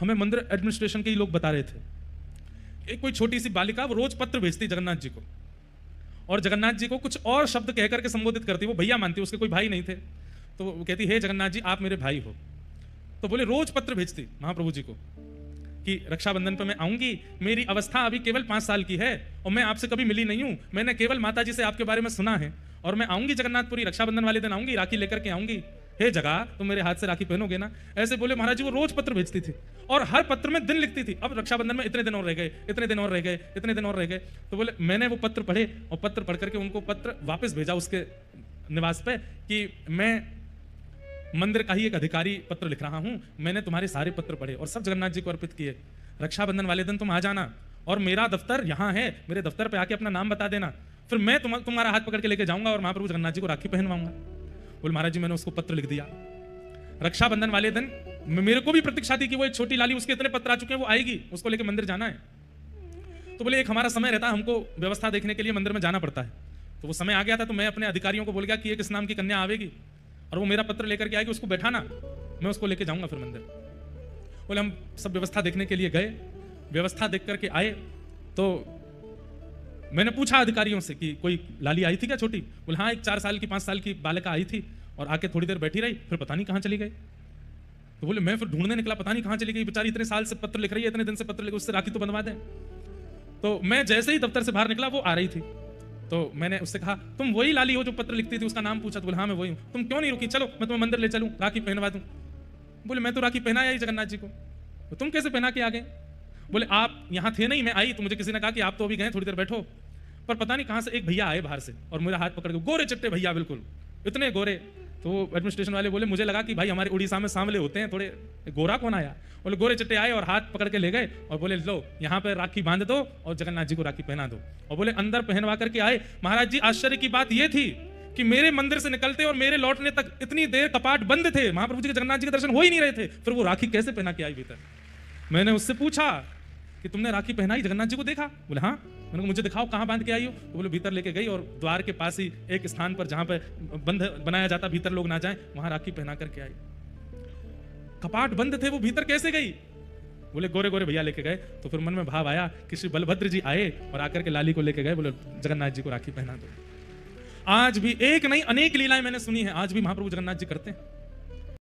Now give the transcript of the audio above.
हमें मंदिर एडमिनिस्ट्रेशन के ही लोग बता रहे थे, एक कोई छोटी सी बालिका वो रोज पत्र भेजती जगन्नाथ जी को, और जगन्नाथ जी को कुछ और शब्द कहकर के संबोधित करती, वो भैया मानती, उसके कोई भाई नहीं थे, तो वो कहती हे जगन्नाथ जी आप मेरे भाई हो। तो बोले रोज पत्र भेजती महाप्रभु जी को कि रक्षाबंधन पे मैं आऊंगी, मेरी अवस्था अभी केवल 5 साल की है और मैं आपसे कभी मिली नहीं हूं, मैंने केवल माता जी से आपके बारे में सुना है, और मैं आऊंगी जगन्नाथपुरी, रक्षाबंधन वाले दिन आऊंगी, राखी लेकर के आऊंगी, हे जगह तुम मेरे हाथ से राखी पहनोगे ना। ऐसे बोले महाराज जी वो रोज पत्र भेजती थी और हर पत्र में दिन लिखती थी, अब रक्षाबंधन में इतने दिन और रह गए, इतने दिन और रह गए, इतने दिन और रह गए। तो बोले मैंने वो पत्र पढ़े और पत्र पढ़ करके उनको पत्र वापस भेजा उसके निवास पे कि मैं मंदिर का ही एक अधिकारी पत्र लिख रहा हूं, मैंने तुम्हारे सारे पत्र पढ़े और सब जगन्नाथ जी को अर्पित किए, रक्षाबंधन वाले दिन तुम आ जाना और मेरा दफ्तर यहाँ है, मेरे दफ्तर पे आके अपना नाम बता देना, फिर मैं तुम्हारा हाथ पकड़ के लेके जाऊंगा और महाप्रभु जगन्नाथ जी को राखी पहनवाऊंगा। बोले महाराज जी मैंने उसको पत्र लिख दिया। रक्षाबंधन वाले दिन मेरे को भी प्रतीक्षा थी कि वो एक छोटी लाली, उसके इतने पत्र आ चुके हैं, वो आएगी, उसको लेके मंदिर जाना है। तो बोले एक हमारा समय रहता है, हमको व्यवस्था देखने के लिए मंदिर में जाना पड़ता है, तो वो समय आ गया था, तो मैं अपने अधिकारियों को बोल गया कि एक इस नाम की कन्या आवेगी और वो मेरा पत्र लेकर के आएगी, उसको बैठाना, मैं उसको लेके जाऊंगा फिर मंदिर। बोले हम सब व्यवस्था देखने के लिए गए, व्यवस्था देख करके आए, तो मैंने पूछा अधिकारियों से कि कोई लाली आई थी क्या छोटी? बोले हाँ एक 4 साल की 5 साल की बालिका आई थी और आके थोड़ी देर बैठी रही, फिर पता नहीं कहाँ चली गई। तो बोले मैं फिर ढूंढने निकला, पता नहीं कहाँ चली गई बेचारी, इतने साल से पत्र लिख रही है, इतने दिन से पत्र लिख, उससे राखी तो बंधवा दें। तो मैं जैसे ही दफ्तर से बाहर निकला वो आ रही थी, तो मैंने उससे कहा तुम वही लाली हो जो पत्र लिखती थी? उसका नाम पूछा, तो बोले हाँ मैं वही हूँ। तुम क्यों नहीं रुकी, चलो मैं तुम्हें मंदिर ले चलूँ, राखी पहनवा दूँ। बोले मैं तो राखी पहनाया ही जगन्नाथ जी को। तो तुम कैसे पहना के आ गए? बोले आप यहाँ थे नहीं, मैं आई तो मुझे किसी ने कहा कि आप तो अभी गए, थोड़ी देर बैठो, पर पता नहीं कहाँ से एक भैया आए बाहर से और मेरा हाथ पकड़ के, गोरे चिट्टे भैया बिल्कुल इतने गोरे। तो एडमिनिस्ट्रेशन वाले बोले मुझे लगा कि भाई हमारे उड़ीसा में सांवले होते हैं थोड़े, गोरा कौन आया? बोले गोरे चिट्टे आए और हाथ पकड़ के ले गए और बोले लो यहाँ पे राखी बांध दो और जगन्नाथ जी को राखी पहना दो, और बोले अंदर पहनवा करके आए। महाराज जी आश्चर्य की बात यह थी कि मेरे मंदिर से निकलते और मेरे लौटने तक इतनी देर कपाट बंद थे, महाप्रभु जी के जगन्नाथ जी के दर्शन हो ही नहीं रहे थे, फिर वो राखी कैसे पहना के आई भीतर? मैंने उससे पूछा कि तुमने राखी पहनाई, जगन्नाथ जी को देखा? बोले हाँ। मैंने कहा मुझे दिखाओ कहाँ बांध के आई हो? तो बोले भीतर लेके गई और द्वार के पास ही एक स्थान पर जहां पर बंद बनाया जाता भीतर लोग ना जाएं, वहां राखी पहना करके आई। कपाट बंद थे, वो भीतर कैसे गई? बोले गोरे गोरे भैया लेके गए। तो फिर मन में भाव आया कि श्री बलभद्र जी आए और आकर के लाली को लेके गए, बोले जगन्नाथ जी को राखी पहना दो। आज भी एक नहीं अनेक लीलाएं मैंने सुनी है, आज भी महाप्रभु जगन्नाथ जी करते हैं।